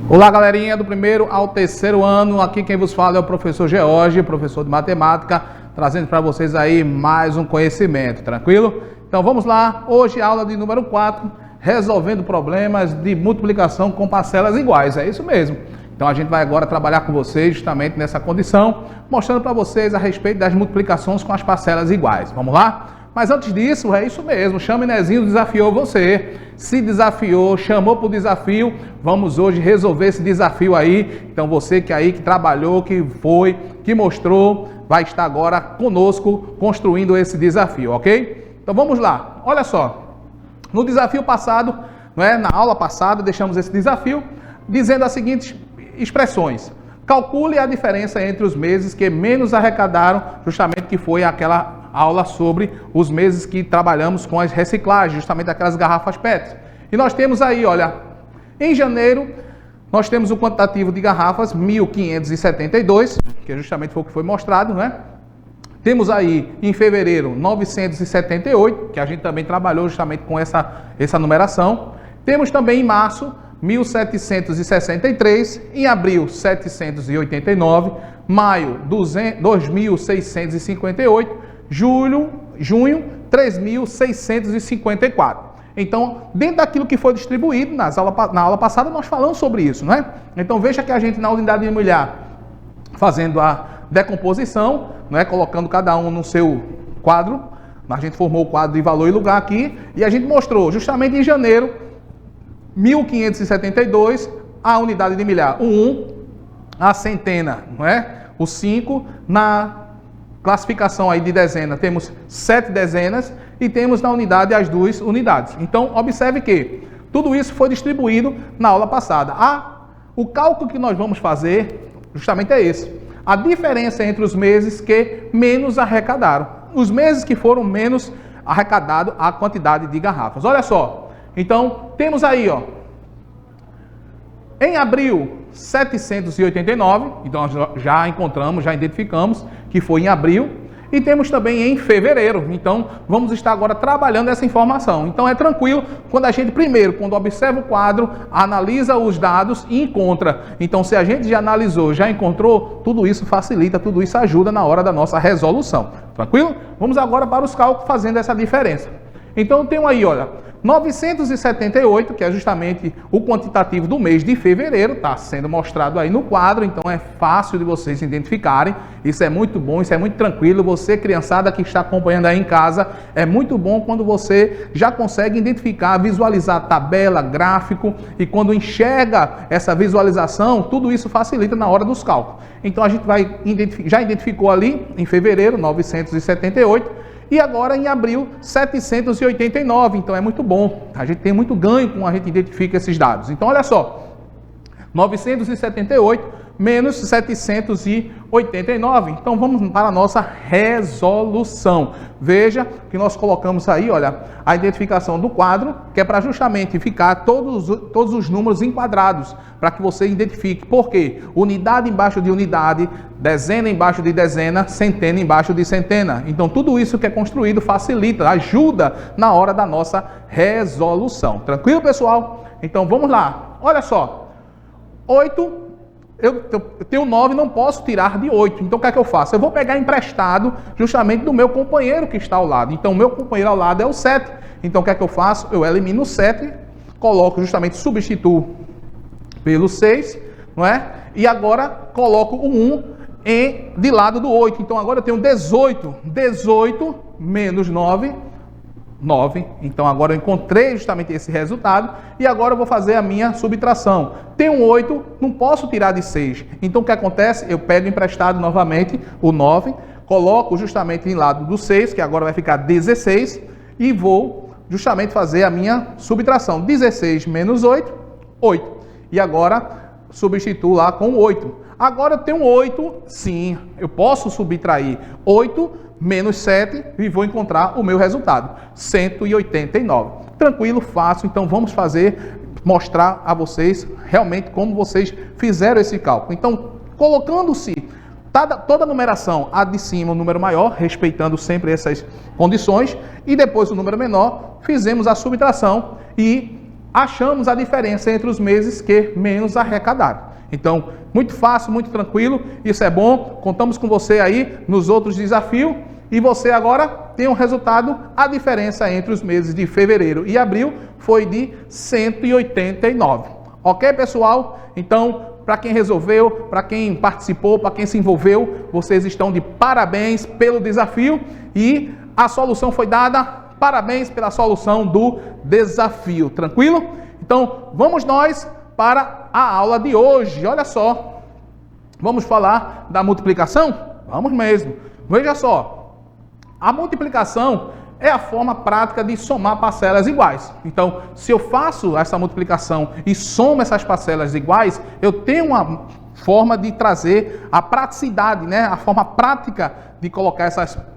Olá, galerinha do primeiro ao terceiro ano, aqui quem vos fala é o professor George, professor de matemática, trazendo para vocês aí mais um conhecimento, tranquilo? Então vamos lá, hoje aula de número 4, resolvendo problemas de multiplicação com parcelas iguais, é isso mesmo. Então a gente vai agora trabalhar com vocês justamente nessa condição, mostrando para vocês a respeito das multiplicações com as parcelas iguais, vamos lá? Mas antes disso, é isso mesmo, Chame Nezinho desafiou você, se desafiou, chamou para o desafio, vamos hoje resolver esse desafio aí. Então você que trabalhou, que foi, que mostrou, vai estar agora conosco construindo esse desafio, ok? Então vamos lá, olha só, no desafio passado, na aula passada, deixamos esse desafio dizendo as seguintes expressões. Calcule a diferença entre os meses que menos arrecadaram, justamente que foi aquela aula sobre os meses que trabalhamos com as reciclagens, justamente aquelas garrafas PET. E nós temos aí, olha, em janeiro, nós temos o quantitativo de garrafas, 1.572, que justamente foi o que foi mostrado, Temos aí, em fevereiro, 978, que a gente também trabalhou justamente com essa numeração. Temos também em março, 1.763, em abril, 789, maio, 2.658, junho, 3.654. Então, dentro daquilo que foi distribuído na aula passada, nós falamos sobre isso, Então, veja que a gente, na unidade de milhar, fazendo a decomposição, colocando cada um no seu quadro, a gente formou o quadro de valor e lugar aqui, e a gente mostrou, justamente em janeiro, 1.572, a unidade de milhar, o 1, a centena, o 5, na classificação aí de dezena, temos 7 dezenas e temos na unidade as 2 unidades. Então, observe que tudo isso foi distribuído na aula passada. O cálculo que nós vamos fazer justamente é esse. A diferença entre os meses que menos arrecadaram. Os meses que foram menos arrecadados a quantidade de garrafas. Olha só. Então, temos aí, em abril, 789, então nós já encontramos, já identificamos que foi em abril, e temos também em fevereiro, então vamos estar agora trabalhando essa informação. Então é tranquilo, quando a gente primeiro, quando observa o quadro, analisa os dados e encontra. Então se a gente já analisou, já encontrou, tudo isso facilita, tudo isso ajuda na hora da nossa resolução, tranquilo? Vamos agora para os cálculos fazendo essa diferença. Então eu tenho aí, olha, 978, que é justamente o quantitativo do mês de fevereiro, está sendo mostrado aí no quadro, então é fácil de vocês identificarem, isso é muito bom, isso é muito tranquilo, você criançada que está acompanhando aí em casa, é muito bom quando você já consegue identificar, visualizar tabela, gráfico, e quando enxerga essa visualização, tudo isso facilita na hora dos cálculos. Então a gente já identificou ali, em fevereiro, 978, e agora em abril, 789, então é muito bom. A gente tem muito ganho quando a gente identifica esses dados. Então olha só, 978 menos 789. Então vamos para a nossa resolução. Veja que nós colocamos aí, olha, a identificação do quadro, que é para justamente ficar todos os números enquadrados, para que você identifique. Por quê? Unidade embaixo de unidade, dezena embaixo de dezena, centena embaixo de centena. Então tudo isso que é construído facilita, ajuda na hora da nossa resolução. Tranquilo, pessoal? Então vamos lá. Olha só. 8... Eu tenho 9, não posso tirar de 8. Então o que é que eu faço? Eu vou pegar emprestado justamente do meu companheiro que está ao lado. Então o meu companheiro ao lado é o 7. Então o que é que eu faço? Eu elimino o 7, coloco justamente, substituo pelo 6, E agora coloco o 1 de lado do 8. Então agora eu tenho 18. 18 menos 9, 9. Então agora eu encontrei justamente esse resultado e agora eu vou fazer a minha subtração. Tenho 8, não posso tirar de 6. Então o que acontece? Eu pego emprestado novamente o 9, coloco justamente em lado do 6, que agora vai ficar 16, e vou justamente fazer a minha subtração. 16 menos 8, 8. E agora substituo lá com 8. Agora eu tenho 8, sim, eu posso subtrair 8 menos 7 e vou encontrar o meu resultado, 189. Tranquilo, fácil, então vamos mostrar a vocês realmente como vocês fizeram esse cálculo. Então, colocando-se toda a numeração, a de cima o número maior, respeitando sempre essas condições, e depois o número menor, fizemos a subtração e achamos a diferença entre os meses que menos arrecadaram. Então, muito fácil, muito tranquilo, isso é bom. Contamos com você aí nos outros desafios e você agora tem um resultado. A diferença entre os meses de fevereiro e abril foi de 189. Ok, pessoal? Então, para quem resolveu, para quem participou, para quem se envolveu, vocês estão de parabéns pelo desafio e a solução foi dada. Parabéns pela solução do desafio. Tranquilo? Então, vamos nós para a aula de hoje. Olha só. Vamos falar da multiplicação? Vamos mesmo. Veja só. A multiplicação é a forma prática de somar parcelas iguais. Então, se eu faço essa multiplicação e somo essas parcelas iguais, eu tenho uma forma de trazer a praticidade, né? A forma prática de colocar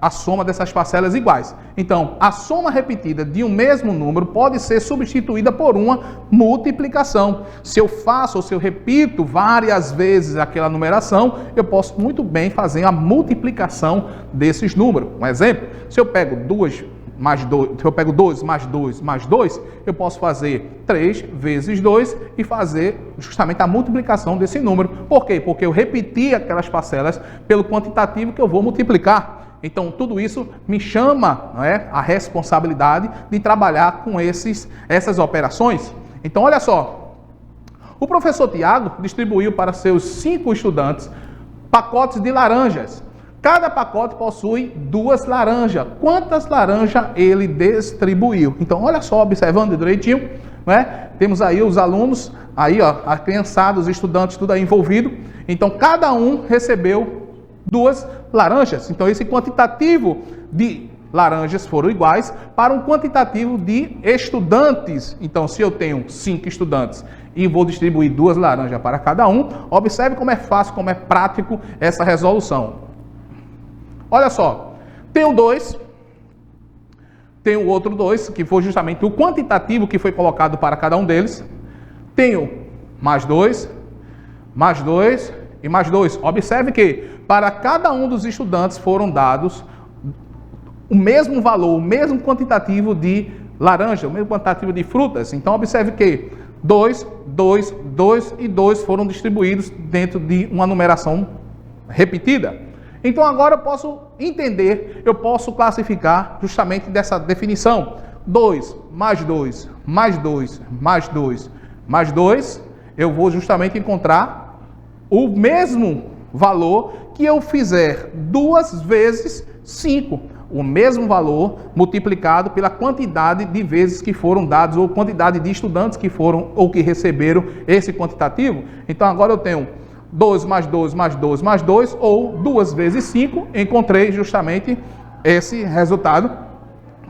a soma dessas parcelas iguais. Então, a soma repetida de um mesmo número pode ser substituída por uma multiplicação. Se eu faço ou se eu repito várias vezes aquela numeração, eu posso muito bem fazer a multiplicação desses números. Um exemplo, se eu pego 2 mais 2, se eu pego 2 mais 2 mais 2, eu posso fazer 3 vezes 2 e fazer justamente a multiplicação desse número. Por quê? Porque eu repeti aquelas parcelas pelo quantitativo que eu vou multiplicar. Então, tudo isso me chama, não é, a responsabilidade de trabalhar com essas operações. Então, olha só. O professor Tiago distribuiu para seus 5 estudantes pacotes de laranjas. Cada pacote possui 2 laranjas. Quantas laranjas ele distribuiu? Então, olha só, observando direitinho, né? Temos aí os alunos, aí, ó, a criançada, os estudantes, tudo aí envolvido. Então, cada um recebeu 2 laranjas. Então, esse quantitativo de laranjas foram iguais para um quantitativo de estudantes. Então, se eu tenho 5 estudantes e vou distribuir 2 laranjas para cada um, observe como é fácil, como é prático essa resolução. Olha só, tenho 2, tenho outro 2, que foi justamente o quantitativo que foi colocado para cada um deles. Tenho mais 2 e mais 2. Observe que para cada um dos estudantes foram dados o mesmo valor, o mesmo quantitativo de laranja, o mesmo quantitativo de frutas. Então, observe que 2, 2, 2 e 2 foram distribuídos dentro de uma numeração repetida. Então, agora eu posso entender, eu posso classificar justamente dessa definição. 2 mais 2, mais 2, mais 2, mais 2, eu vou justamente encontrar o mesmo valor que eu fizer 2 vezes 5. O mesmo valor multiplicado pela quantidade de vezes que foram dados, ou quantidade de estudantes que foram ou que receberam esse quantitativo. Então, agora eu tenho 2 mais 2 mais 2 mais 2, ou 2 vezes 5, encontrei justamente esse resultado,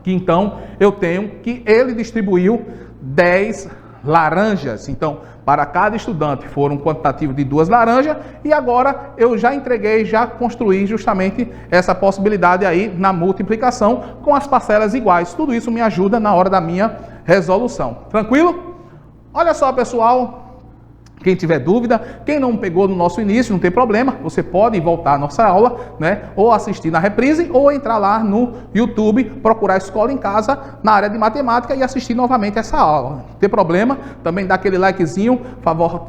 que então eu tenho que ele distribuiu 10 laranjas. Então, para cada estudante foram um quantitativo de 2 laranjas, e agora eu já entreguei, já construí justamente essa possibilidade aí na multiplicação com as parcelas iguais. Tudo isso me ajuda na hora da minha resolução. Tranquilo? Olha só, pessoal. Quem tiver dúvida, quem não pegou no nosso início, não tem problema, você pode voltar à nossa aula, né? Ou assistir na reprise, ou entrar lá no YouTube, procurar a Escola em Casa na área de matemática e assistir novamente essa aula. Não tem problema, também dá aquele likezinho,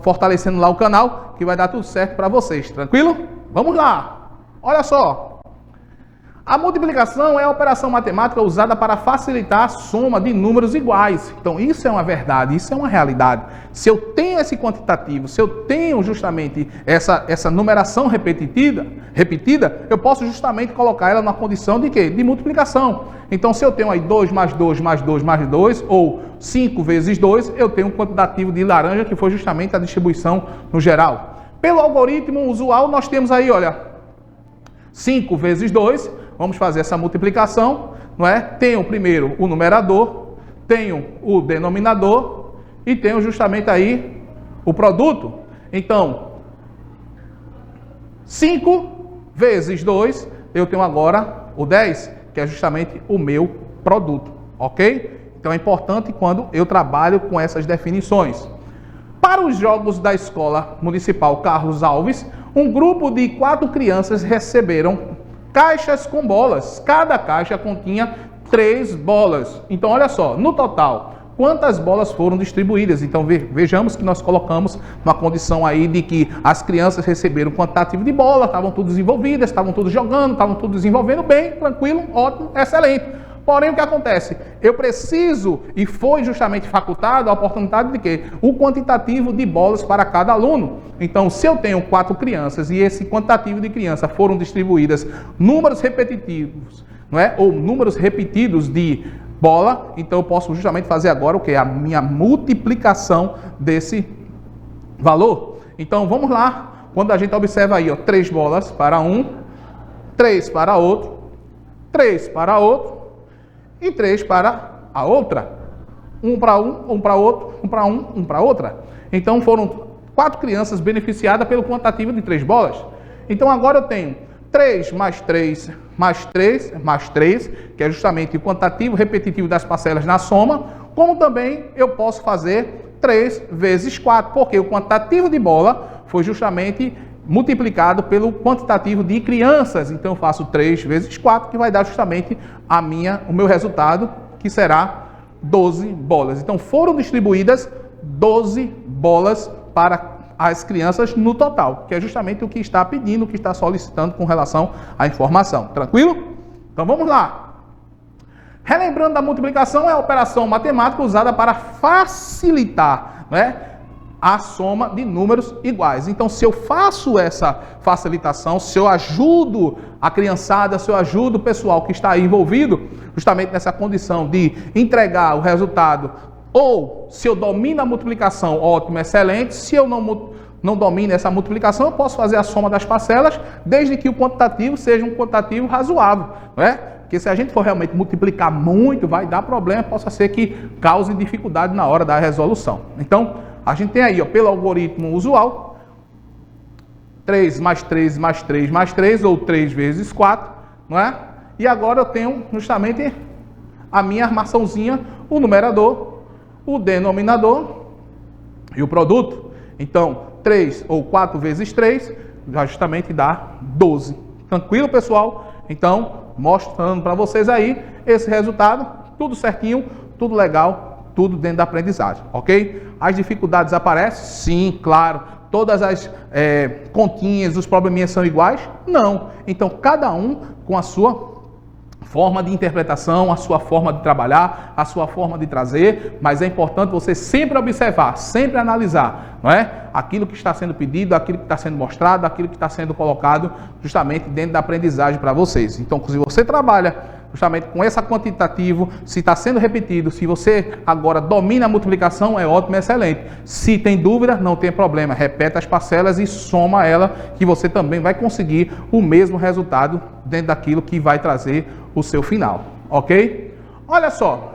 fortalecendo lá o canal, que vai dar tudo certo para vocês, tranquilo? Vamos lá! Olha só! A multiplicação é a operação matemática usada para facilitar a soma de números iguais. Então, isso é uma verdade, isso é uma realidade. Se eu tenho esse quantitativo, se eu tenho justamente essa numeração repetida, eu posso justamente colocar ela na condição de quê? De multiplicação. Então, se eu tenho aí 2 mais 2 mais 2 mais 2, ou 5 vezes 2, eu tenho um quantitativo de laranja, que foi justamente a distribuição no geral. Pelo algoritmo usual, nós temos aí, olha, 5 vezes 2, vamos fazer essa multiplicação, não é? Tenho primeiro o numerador, tenho o denominador e tenho justamente aí o produto. Então, 5 vezes 2, eu tenho agora o 10, que é justamente o meu produto, ok? Então é importante quando eu trabalho com essas definições. Para os jogos da Escola Municipal Carlos Alves, um grupo de 4 crianças receberam caixas com bolas. Cada caixa continha 3 bolas. Então, olha só, no total, quantas bolas foram distribuídas. Então vejamos que nós colocamos uma condição aí de que as crianças receberam um quantitativo de bola, estavam todas desenvolvidas, estavam todos jogando, estavam todos desenvolvendo bem, tranquilo, ótimo, excelente. Porém, o que acontece? Eu preciso, e foi justamente facultado a oportunidade de quê? O quantitativo de bolas para cada aluno. Então, se eu tenho 4 crianças e esse quantitativo de crianças foram distribuídas números repetitivos, não é? Ou números repetidos de bola, então eu posso justamente fazer agora o que? A minha multiplicação desse valor. Então, vamos lá. Quando a gente observa aí, ó, 3 bolas para um, 3 para outro, 3 para outro, e 3 para a outra. Um para um para outro, um para um para outra. Então foram 4 crianças beneficiadas pelo quantitativo de 3 bolas. Então agora eu tenho 3 mais 3 mais 3 mais 3, que é justamente o quantitativo repetitivo das parcelas na soma, como também eu posso fazer 3 vezes 4, porque o quantitativo de bola foi justamente multiplicado pelo quantitativo de crianças. Então eu faço 3 vezes 4, que vai dar justamente o meu resultado, que será 12 bolas. Então foram distribuídas 12 bolas para as crianças no total, que é justamente o que está pedindo, o que está solicitando com relação à informação. Tranquilo? Então vamos lá. Relembrando, a multiplicação é a operação matemática usada para facilitar, né, a soma de números iguais. Então, se eu faço essa facilitação, se eu ajudo a criançada, se eu ajudo o pessoal que está aí envolvido, justamente nessa condição de entregar o resultado, ou se eu domino a multiplicação, ótimo, excelente. Se eu não domino essa multiplicação, eu posso fazer a soma das parcelas, desde que o quantitativo seja um quantitativo razoável, não é? Porque se a gente for realmente multiplicar muito, vai dar problema, possa ser que cause dificuldade na hora da resolução. Então, a gente tem aí, ó, pelo algoritmo usual, 3 mais 3 mais 3 mais 3, ou 3 vezes 4, não é? E agora eu tenho justamente a minha armaçãozinha, o numerador, o denominador e o produto. Então, 3 ou 4 vezes 3, já justamente dá 12. Tranquilo, pessoal? Então, mostrando para vocês aí esse resultado, tudo certinho, tudo legal, tudo dentro da aprendizagem, ok? As dificuldades aparecem? Sim, claro. Todas as continhas, os probleminhas são iguais? Não. Então, cada um com a sua forma de interpretação, a sua forma de trabalhar, a sua forma de trazer, mas é importante você sempre observar, sempre analisar, não é? Aquilo que está sendo pedido, aquilo que está sendo mostrado, aquilo que está sendo colocado justamente dentro da aprendizagem para vocês. Então, se você trabalha justamente com esse quantitativo, se está sendo repetido, se você agora domina a multiplicação, é ótimo, excelente. Se tem dúvida, não tem problema, repete as parcelas e soma ela, que você também vai conseguir o mesmo resultado dentro daquilo que vai trazer o seu final, ok? Olha só,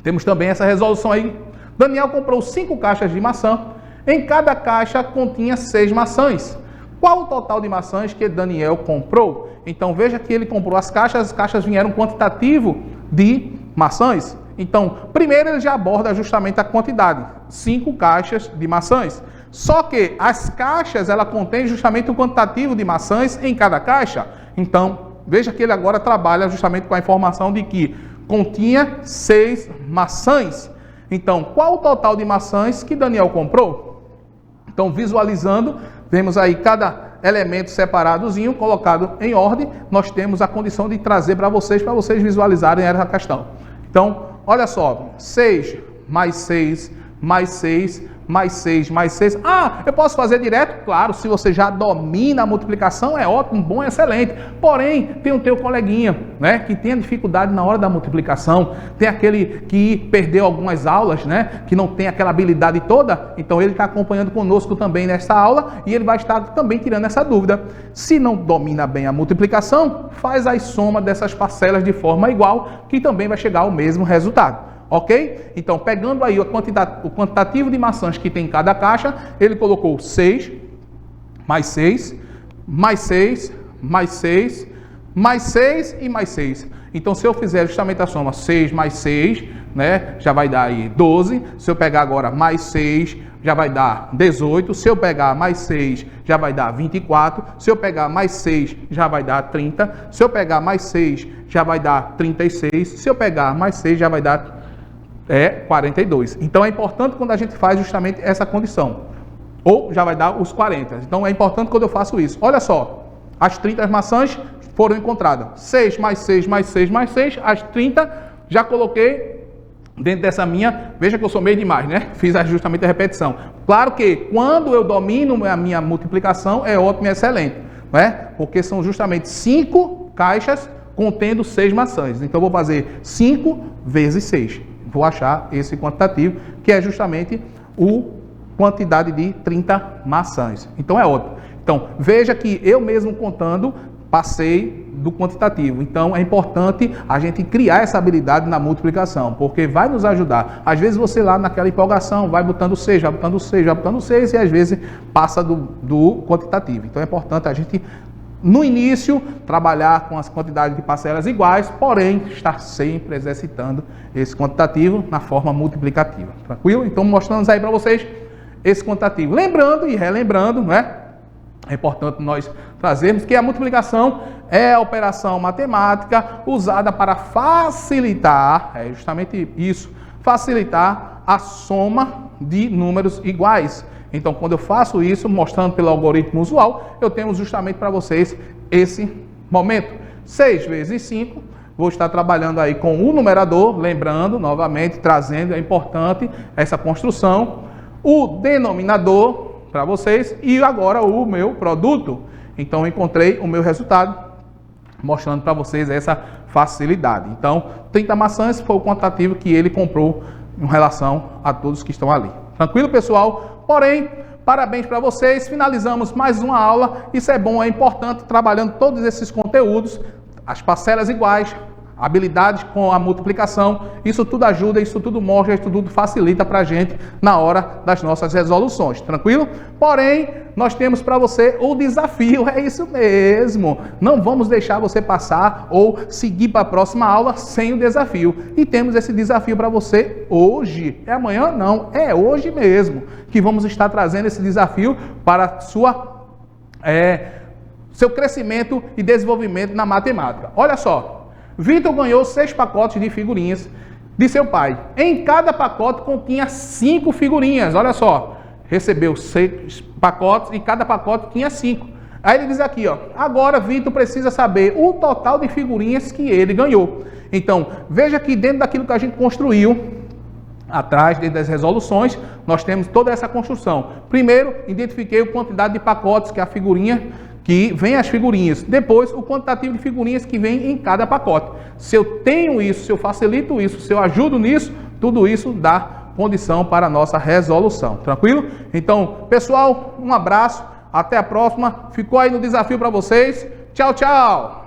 temos também essa resolução aí. Daniel comprou 5 caixas de maçã, em cada caixa continha 6 maçãs. Qual o total de maçãs que Daniel comprou? Então veja que ele comprou as caixas vieram quantitativo de maçãs. Então, primeiro ele já aborda justamente a quantidade, 5 caixas de maçãs. Só que as caixas, ela contém justamente o quantitativo de maçãs em cada caixa. Então, veja que ele agora trabalha justamente com a informação de que continha 6 maçãs. Então, qual o total de maçãs que Daniel comprou? Então, visualizando, vemos aí cada elemento separadozinho, colocado em ordem. Nós temos a condição de trazer para vocês visualizarem essa questão. Então, olha só, 6 mais 6 mais 6 mais 6 mais 6. Ah, eu posso fazer direto? Claro, se você já domina a multiplicação, é ótimo, bom, excelente. Porém, tem o teu coleguinha, né, que tem a dificuldade na hora da multiplicação, tem aquele que perdeu algumas aulas, né, que não tem aquela habilidade toda, então ele está acompanhando conosco também nessa aula e ele vai estar também tirando essa dúvida. Se não domina bem a multiplicação, faz a soma dessas parcelas de forma igual, que também vai chegar ao mesmo resultado. Ok? Então, pegando aí o quantitativo de maçãs que tem em cada caixa, ele colocou 6, mais 6, mais 6, mais 6, mais 6 e mais 6. Então, se eu fizer justamente a soma 6 mais 6, né, já vai dar aí 12. Se eu pegar agora mais 6, já vai dar 18. Se eu pegar mais 6, já vai dar 24. Se eu pegar mais 6, já vai dar 30. Se eu pegar mais 6, já vai dar 36. Se eu pegar mais 6, já vai dar é 42. Então é importante quando a gente faz justamente essa condição. Ou já vai dar os 40. Então é importante quando eu faço isso. Olha só, as 30 maçãs foram encontradas. 6 mais 6 mais 6 mais 6, as 30 já coloquei dentro dessa minha. Veja que eu sou meio demais, né? Fiz justamente a repetição. Claro que quando eu domino a minha multiplicação é ótimo e excelente, né? Porque são justamente 5 caixas contendo 6 maçãs. Então eu vou fazer 5 vezes 6. Vou achar esse quantitativo, que é justamente o quantidade de 30 maçãs. Então é ótimo. Então veja que eu mesmo contando passei do quantitativo. Então é importante a gente criar essa habilidade na multiplicação, porque vai nos ajudar. Às vezes você lá naquela empolgação vai botando 6, vai botando 6, vai botando 6 e às vezes passa do quantitativo. Então é importante a gente no início trabalhar com as quantidades de parcelas iguais, porém estar sempre exercitando esse quantitativo na forma multiplicativa. Tranquilo? Então mostrando aí para vocês esse quantitativo. Lembrando e relembrando, né? É importante nós trazermos que a multiplicação é a operação matemática usada para facilitar, é justamente isso, facilitar a soma de números iguais. Então, quando eu faço isso, mostrando pelo algoritmo usual, eu tenho justamente para vocês esse momento. 6 vezes 5, vou estar trabalhando aí com o numerador, lembrando, novamente, trazendo, é importante essa construção, o denominador para vocês e agora o meu produto. Então, eu encontrei o meu resultado, mostrando para vocês essa facilidade. Então, 30 maçãs foi o quantitativo que ele comprou em relação a todos que estão ali. Tranquilo, pessoal? Porém, parabéns para vocês. Finalizamos mais uma aula. Isso é bom, é importante, trabalhando todos esses conteúdos, as parcelas iguais, habilidades com a multiplicação. Isso tudo ajuda, isso tudo mostra, isso tudo facilita para a gente na hora das nossas resoluções. Tranquilo? Porém, nós temos para você o desafio. É isso mesmo. Não vamos deixar você passar ou seguir para a próxima aula sem o desafio. E temos esse desafio para você hoje. É amanhã? Não. É hoje mesmo que vamos estar trazendo esse desafio para seu crescimento e desenvolvimento na matemática. Olha só. Vitor ganhou 6 pacotes de figurinhas de seu pai. Em cada pacote continha 5 figurinhas. Olha só. Recebeu 6 pacotes e cada pacote tinha 5. Aí ele diz aqui, ó. Agora Vitor precisa saber o total de figurinhas que ele ganhou. Então, veja que dentro daquilo que a gente construiu, atrás, dentro das resoluções, nós temos toda essa construção. Primeiro, identifiquei a quantidade de pacotes que a figurinha que vem as figurinhas. Depois, o quantitativo de figurinhas que vem em cada pacote. Se eu tenho isso, se eu facilito isso, se eu ajudo nisso, tudo isso dá condição para a nossa resolução. Tranquilo? Então, pessoal, um abraço. Até a próxima. Ficou aí no desafio para vocês. Tchau, tchau!